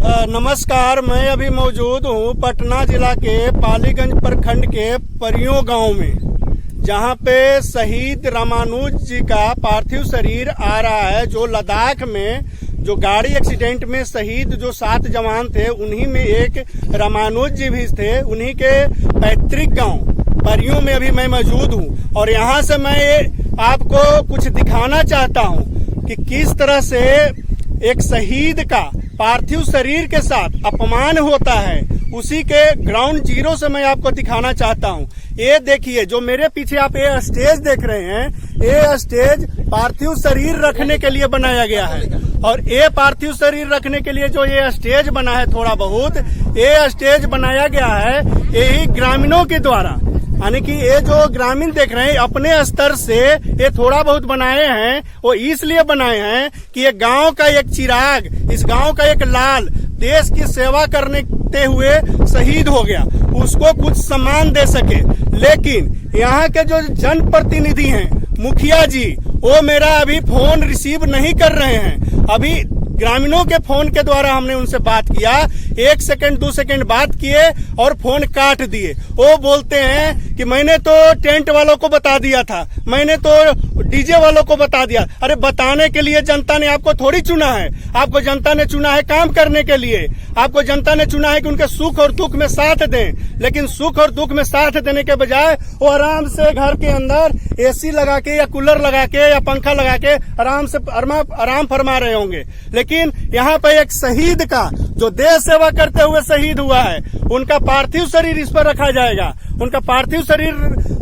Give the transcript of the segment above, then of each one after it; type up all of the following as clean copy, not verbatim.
नमस्कार, मैं अभी मौजूद हूँ पटना जिला के पालीगंज प्रखंड के परियों गांव में, जहां पे शहीद रामानुज जी का पार्थिव शरीर आ रहा है। जो लद्दाख में जो गाड़ी एक्सीडेंट में शहीद जो 7 जवान थे, उन्हीं में एक रामानुज जी भी थे। उन्हीं के पैतृक गांव परियों में अभी मैं मौजूद हूँ और यहाँ से मैं आपको कुछ दिखाना चाहता हूँ कि किस तरह से एक शहीद का पार्थिव शरीर के साथ अपमान होता है। उसी के ग्राउंड जीरो से मैं आपको दिखाना चाहता हूँ। ये देखिए, जो मेरे पीछे आप ये स्टेज देख रहे हैं, ये स्टेज पार्थिव शरीर रखने के लिए बनाया गया है। और ये पार्थिव शरीर रखने के लिए जो ये स्टेज बना है, थोड़ा बहुत ये स्टेज बनाया गया है यही ग्रामीणों के द्वारा। यानी कि ये जो ग्रामीण देख रहे हैं, अपने स्तर से ये थोड़ा बहुत बनाए हैं। वो इसलिए बनाए हैं कि ये गांव का एक चिराग, इस गांव का एक लाल देश की सेवा करने हुए शहीद हो गया, उसको कुछ सम्मान दे सके। लेकिन यहाँ के जो जनप्रतिनिधि हैं, मुखिया जी, वो मेरा अभी फोन रिसीव नहीं कर रहे हैं। अभी ग्रामीणों के फोन के द्वारा हमने उनसे बात किया, 1 सेकंड 2 सेकंड बात किए और फोन काट दिए। वो बोलते हैं कि मैंने तो टेंट वालों को बता दिया था, मैंने तो डीजे वालों को बता दिया। अरे बताने के लिए जनता ने आपको थोड़ी चुना है। आपको जनता ने चुना है काम करने के लिए। आपको जनता ने चुना है कि उनके सुख और दुख में साथ दें। लेकिन सुख और दुख में साथ देने के बजाय वो आराम से घर के अंदर एसी लगा के या कूलर लगा के या पंखा लगा के आराम से आराम फरमा रहे होंगे। लेकिन यहाँ पे एक शहीद का, जो देश सेवा करते हुए शहीद हुआ है, उनका पार्थिव शरीर इस पर रखा जाएगा। उनका पार्थिव शरीर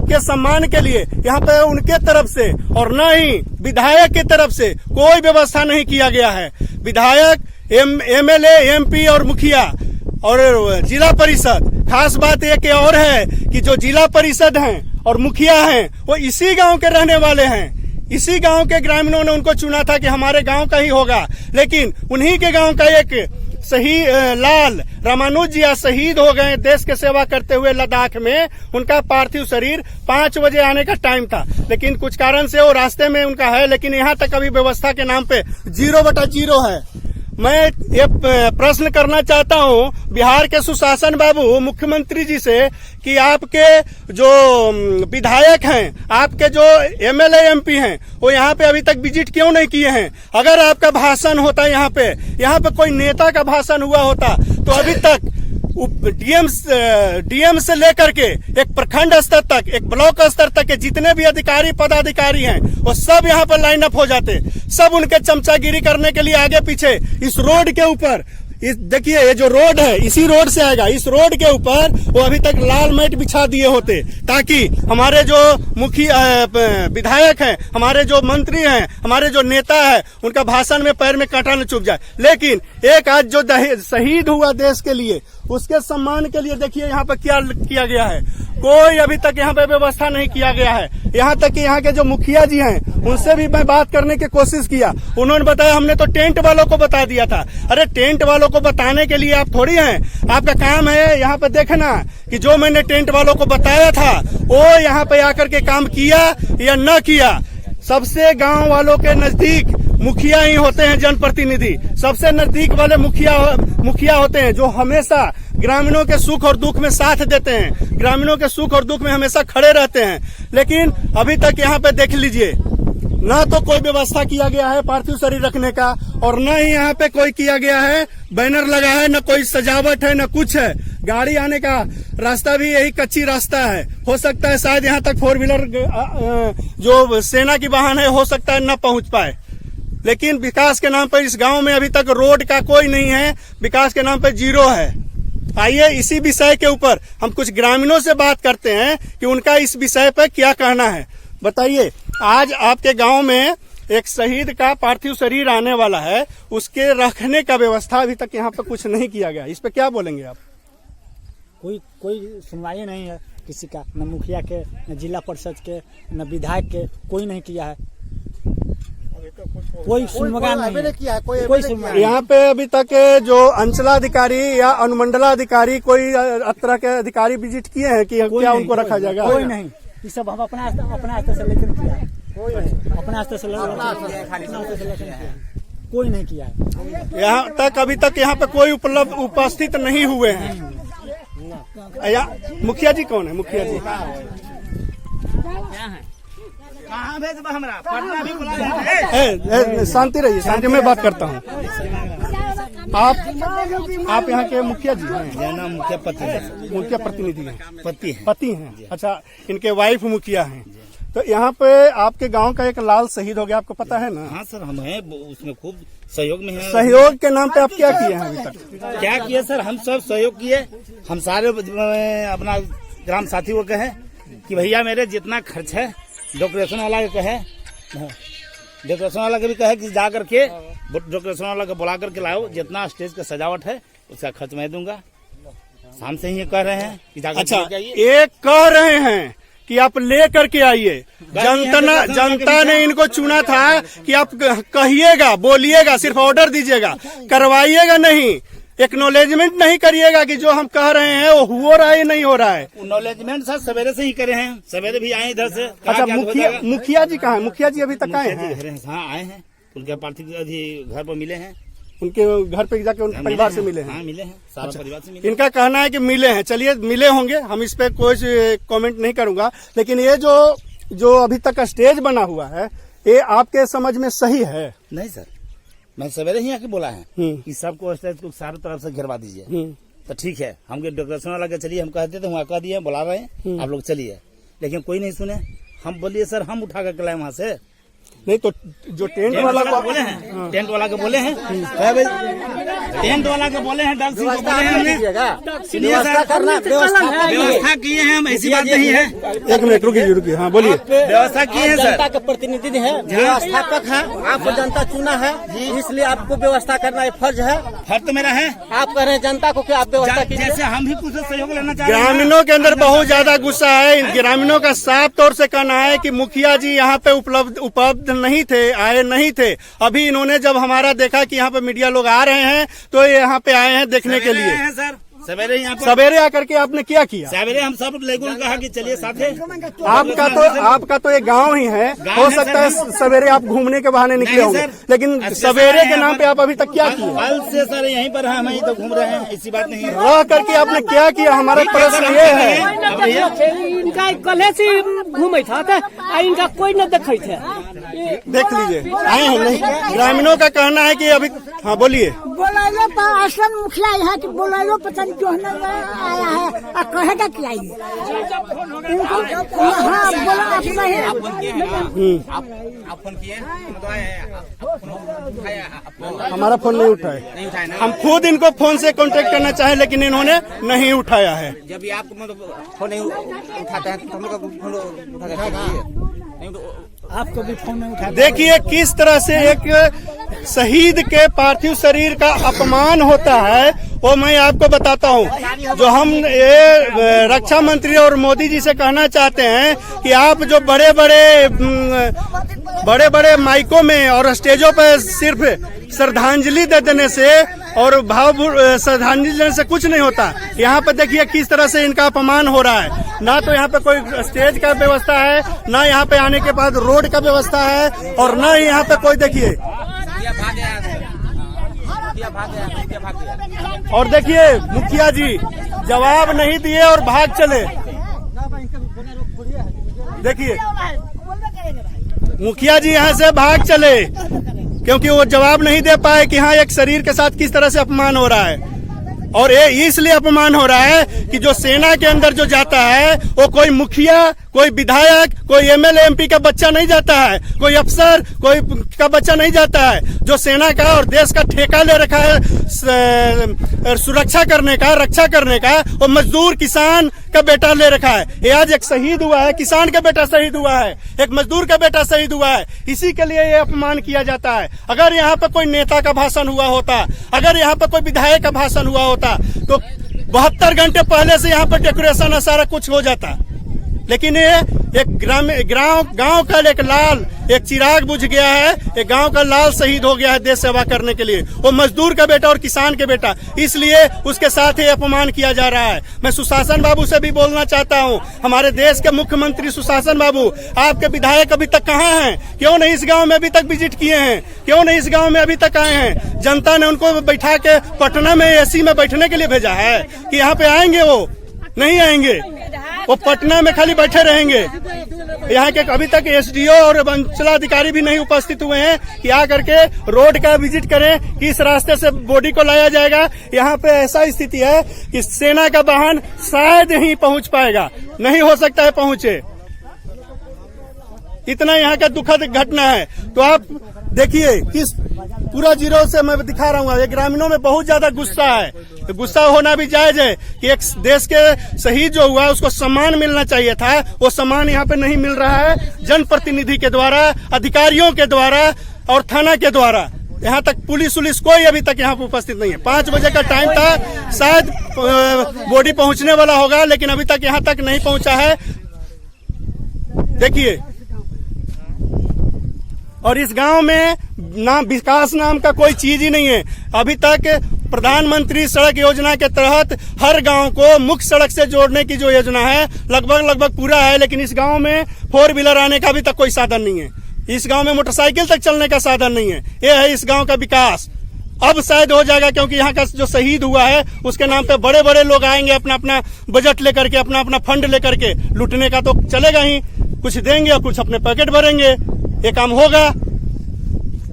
के सम्मान के लिए यहाँ पे उनके तरफ से और न ही विधायक की तरफ से कोई व्यवस्था नहीं किया गया है। विधायक, एमएलए, एमपी और मुखिया और जिला परिषद, खास बात एक और है कि जो जिला परिषद हैं और मुखिया हैं, वो इसी गांव के रहने वाले हैं। इसी गांव के ग्रामीणों ने उनको चुना था कि हमारे गांव का ही होगा। लेकिन उन्हीं के गांव का एक सही लाल रामानुज जी शहीद हो गए देश के सेवा करते हुए लद्दाख में। उनका पार्थिव शरीर 5 बजे आने का टाइम था, लेकिन कुछ कारण से वो रास्ते में उनका है। लेकिन यहाँ तक अभी व्यवस्था के नाम पे 0/0 है। मैं ये प्रश्न करना चाहता हूँ बिहार के सुशासन बाबू, मुख्यमंत्री जी से कि आपके जो विधायक हैं, आपके जो एमएलए, एमपी हैं, वो यहाँ पे अभी तक विजिट क्यों नहीं किए हैं? अगर आपका भाषण होता यहाँ पे कोई नेता का भाषण हुआ होता तो अभी तक डीएम से लेकर के एक प्रखंड स्तर तक, एक ब्लॉक स्तर तक के जितने भी अधिकारी पदाधिकारी हैं, वो सब यहाँ पर लाइन अप हो जाते। सब उनके चमचागिरी करने के लिए आगे पीछे इस रोड के ऊपर, इस देखिए ये जो रोड है, इसी रोड से आएगा। इस रोड के ऊपर वो अभी तक लाल मैट बिछा दिए होते, ताकि हमारे जो मुखिया विधायक हैं, हमारे जो मंत्री हैं, हमारे जो नेता है, उनका भाषण में पैर में कांटा न चुभ जाए। लेकिन एक आज जो शहीद हुआ देश के लिए, उसके सम्मान के लिए देखिए यहाँ पर क्या किया गया है। कोई अभी तक यहाँ पे व्यवस्था नहीं किया गया है। यहाँ तक कि यहाँ के जो मुखिया जी हैं, उनसे भी मैं बात करने की कोशिश किया। उन्होंने बताया हमने तो टेंट वालों को बता दिया था। अरे टेंट वालों को बताने के लिए आप थोड़ी हैं। आपका काम है यहाँ पे देखना कि जो मैंने टेंट वालों को बताया था वो यहाँ पे आकर के काम किया या न किया। सबसे गांव वालों के नजदीक मुखिया ही होते हैं, जनप्रतिनिधि सबसे नजदीक वाले मुखिया होते हैं, जो हमेशा ग्रामीणों के सुख और दुख में साथ देते हैं, ग्रामीणों के सुख और दुख में हमेशा खड़े रहते हैं। लेकिन अभी तक यहाँ पे देख लीजिए, न तो कोई व्यवस्था किया गया है पार्थिव शरीर रखने का, और न ही यहाँ पे कोई किया गया है बैनर लगा है, न कोई सजावट है, न कुछ है। गाड़ी आने का रास्ता भी यही कच्ची रास्ता है। हो सकता है शायद यहाँ तक 4 व्हीलर जो सेना की वाहन है, हो सकता है न पहुंच पाए। लेकिन विकास के नाम पर इस गांव में अभी तक रोड का कोई नहीं है, विकास के नाम पर 0 है। आइए इसी विषय के ऊपर हम कुछ ग्रामीणों से बात करते हैं कि उनका इस विषय पर क्या कहना है। बताइए, आज आपके गांव में एक शहीद का पार्थिव शरीर आने वाला है, उसके रखने का व्यवस्था अभी तक यहाँ पर कुछ नहीं किया गया। इस पे क्या बोलेंगे आप? कोई सुनवाई नहीं है किसी का, न मुखिया के, न जिला परिषद के, न विधायक के, कोई नहीं किया है। कोई सुनवाई नहीं किया है, कोई सुनवाई। यहाँ पे अभी तक जो अंचलाधिकारी या अनुमंडलाधिकारी, कोई तरह के अधिकारी विजिट किए हैं कि क्या उनको रखा जाएगा? कोई नहीं। ये सब हम अपना स्तर से लेकर किया है। अपना स्तर से कोई नहीं किया है। यहाँ तक अभी तक यहाँ पे कोई उपस्थित नहीं हुए हैं। मुखिया जी कौन है? मुखिया जी कहाँ भेज हमरा पटना भी बुला शांति रहिए, शांति में बात करता हूँ। आप यहाँ के मुखिया जी हैं? मेरा नाम मुखिया प्रतिनिधि हैं? पति पति हैं। अच्छा, इनके वाइफ मुखिया हैं। तो यहाँ पे आपके गांव का एक लाल शहीद हो गया, आपको पता है ना? हाँ सर, हम हैं उसमें खूब सहयोग में हैं। सहयोग के नाम पे आप क्या किए हैं अभी तक? क्या किए सर? हम सब सहयोग किए। हम सारे अपना ग्राम साथी को कहे कि भैया मेरे जितना खर्च है डेकोरेशन वाला के कहे, डेकोरेशन वाला के भी कहे कि जा करके डेकोरेशन वाला को बुला करके लाओ, जितना स्टेज का सजावट है उसका खर्च मैं दूंगा। शाम से ही ये कह रहे हैं कि जाकर अच्छा, लेके आइए। एक कह रहे हैं कि आप ले करके आइए। जनता ने इनको चुना था कि आप कहिएगा, बोलिएगा, सिर्फ ऑर्डर दीजिएगा, करवाइएगा नहीं, एक्नॉलेजमेंट नहीं करिएगा कि जो हम कह रहे हैं वो हो रहा है नहीं हो रहा है। एक्नॉलेजमेंट सर सवेरे से ही करे हैं, सवेरे भी आए इधर से। अच्छा, मुखिया जी कहाँ हैं? मुखिया जी अभी तक आए हैं? हाँ आए हैं, उनके पार्थिव अभी घर पर मिले हैं, उनके घर पे जाके उनके परिवार से मिले हैं? हाँ मिले हैं, सारा परिवार से मिले। इनका कहना है कि मिले हैं। चलिए, मिले होंगे, हम इस पे कोई कमेंट नहीं करूंगा। लेकिन ये जो अभी तक स्टेज बना हुआ है, ये आपके समझ में सही है? नहीं सर, मैं सवेरे ही आके बोला है हम्म। कि सबको स्टेज को चारों तरफ से घेरवा दीजिए। तो ठीक है, हम डेकोरेशन वाला के चलिए, हम कहते थे वहाँ कह दिए, बुला रहे हैं, आप लोग चलिए। लेकिन कोई नहीं सुने। हम बोलिए सर हम उठा कर लाए वहाँ से। नहीं तो जो टेंट वाला को बोले हैं, टेंट वाला के बोले हैं, टेंट वाला के बोले हैं, डॉक्टर सिंह को बोले हैं हमने। सुनिए सर, व्यवस्था किए हैं हम, ऐसी बात नहीं है। एक मिनट रुकिए। हाँ बोलिए। व्यवस्था किए हैं सर। जनता के प्रतिनिधि है, व्यवस्थापक है, आपको जनता चुना है, इसलिए आपको व्यवस्था करना ये फर्ज है। फर्ज तो मेरा है। आप कह रहे हैं जनता को कि आप व्यवस्था कीजिए। जैसे हम भी कुछ सहयोग लेना चाह रहे हैं। ग्रामीणों के अंदर बहुत ज्यादा गुस्सा है। ग्रामीणों का साफ तौर से कहना है कि मुखिया जी यहाँ पे उपलब्ध नहीं थे, आए नहीं थे। अभी इन्होंने जब हमारा देखा कि यहाँ पे मीडिया लोग आ रहे हैं, तो ये यहाँ पे आए हैं देखने के लिए। सर सवेरे यहाँ पर सवेरे आकर के आपने क्या किया? सवेरे हम सब लोगों ने कहा कि चलिए साथे। आपका तो ये गांव ही है, हो सकता है सवेरे आप घूमने के बहाने निकले होंगे, लेकिन सवेरे के नाम पे आप अभी तक क्या किए? कल से सर यहीं पर हम यहीं तो घूम रहे हैं, ऐसी बात नहीं है। रह करके आपने क्या किया? हमारा प्रश्न ये है। इनका कले से घूमे था, इनका कोई न देखे थे। देख लीजिए, आए हैं नहीं। ग्रामीणों का कहना है कि अभी, हाँ बोलिए। बोलाइलो पर आश्रम मुखिया यहाँ की बोलाइलो पता नहीं क्यों नहीं आया है, और कहेगा क्या ये? हाँ बोला आप नहीं। आप फोन किए? हमारा फोन नहीं उठाए। हम खुद इनको फोन से कांटेक्ट करना चाहे, लेकिन इन्होंने नहीं उठाया है। जब भी आपको मतलब फोन नहीं उठाते हैं तो हम लोग फोन उठाते आपको भी फोन नहीं उठा। देखिए किस तरह से एक शहीद के पार्थिव शरीर का अपमान होता है, वो मैं आपको बताता हूँ। जो हम ये रक्षा मंत्री और मोदी जी से कहना चाहते हैं कि आप जो बड़े बड़े माइकों में और स्टेजों पर सिर्फ श्रद्धांजलि दे देने से और श्रद्धांजलि देने से कुछ नहीं होता। यहाँ पे देखिए किस तरह से इनका अपमान हो रहा है। ना तो यहाँ पे कोई स्टेज का व्यवस्था है, ना यहाँ पे आने के बाद रोड का व्यवस्था है, और ना ही यहाँ पे कोई देखिए। और देखिए मुखिया जी जवाब नहीं दिए और भाग चले। देखिए मुखिया जी यहाँ से भाग चले क्योंकि वो जवाब नहीं दे पाए कि हाँ एक शरीर के साथ किस तरह से अपमान हो रहा है। और ये इसलिए अपमान हो रहा है कि जो सेना के अंदर जो जाता है वो कोई मुखिया, कोई विधायक, कोई एमएलए एमपी का बच्चा नहीं जाता है, कोई अफसर कोई का बच्चा नहीं जाता है। जो सेना का और देश का ठेका ले रखा है सुरक्षा करने का, रक्षा करने का, वो मजदूर किसान का बेटा ले रखा है। ये आज एक शहीद हुआ है, किसान का बेटा शहीद हुआ है, एक मजदूर का बेटा शहीद हुआ है। इसी के लिए ये अपमान किया जाता है। अगर यहाँ पे कोई नेता का भाषण हुआ होता, अगर यहाँ पे कोई विधायक का भाषण हुआ होता, तो 72 घंटे पहले से यहाँ पे डेकोरेशन सारा कुछ हो जाता। लेकिन ये एक गांव का एक लाल, एक चिराग बुझ गया है। एक गांव का लाल शहीद हो गया है देश सेवा करने के लिए। वो मजदूर का बेटा और किसान के बेटा, इसलिए उसके साथ ही अपमान किया जा रहा है। मैं सुशासन बाबू से भी बोलना चाहता हूं, हमारे देश के मुख्यमंत्री सुशासन बाबू, आपके विधायक अभी तक कहां हैं? क्यों नहीं इस गांव में अभी तक विजिट किए हैं? क्यों नहीं इस गांव में अभी तक आए हैं? जनता ने उनको बैठा के पटना में एसी में बैठने के लिए भेजा है कि यहाँ पे आएंगे? वो नहीं आएंगे, वो पटना में खाली बैठे रहेंगे। यहाँ के अभी तक एसडीओ और अंचलाधिकारी भी नहीं उपस्थित हुए हैं कि आकर के रोड का विजिट करें कि इस रास्ते से बॉडी को लाया जाएगा। यहाँ पे ऐसा स्थिति है कि सेना का वाहन शायद ही पहुंच पाएगा, नहीं हो सकता है पहुंचे। इतना यहाँ का दुखद घटना है। तो आप देखिए किस पूरा जीरो से मैं दिखा रहा हूँ, ये ग्रामीणों में बहुत ज्यादा गुस्सा है। तो गुस्सा होना भी जायज है कि एक देश के शहीद जो हुआ उसको सम्मान मिलना चाहिए था, वो सम्मान यहाँ पे नहीं मिल रहा है। जनप्रतिनिधि के द्वारा, अधिकारियों के द्वारा और थाना के द्वारा, यहाँ तक पुलिस कोई अभी तक यहाँ पे उपस्थित नहीं है। 5 बजे का टाइम था, शायद बॉडी पहुंचने वाला होगा, लेकिन अभी तक यहाँ तक नहीं पहुंचा है। देखिए, और इस गांव में विकास नाम का कोई चीज ही नहीं है। अभी तक प्रधानमंत्री सड़क योजना के तहत हर गांव को मुख्य सड़क से जोड़ने की जो योजना है लगभग पूरा है, लेकिन इस गांव में 4 व्हीलर आने का अभी तक कोई साधन नहीं है। इस गांव में मोटरसाइकिल तक चलने का साधन नहीं है। ये है इस गांव का विकास। अब शायद हो जाएगा, क्योंकि यहाँ का जो शहीद हुआ है उसके नाम पे बड़े बड़े लोग आएंगे अपना अपना बजट लेकर के, अपना अपना फंड लेकर के। लूटने का तो चलेगा ही, कुछ देंगे और कुछ अपने पैकेट भरेंगे, ये काम होगा।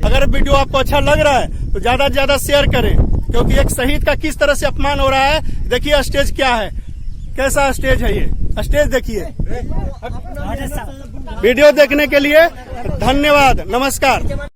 अगर वीडियो आपको अच्छा लग रहा है तो ज्यादा से ज्यादा शेयर करें, क्योंकि एक शहीद का किस तरह से अपमान हो रहा है। देखिए स्टेज क्या है, कैसा स्टेज है, ये स्टेज देखिए। वीडियो देखने के लिए धन्यवाद, नमस्कार।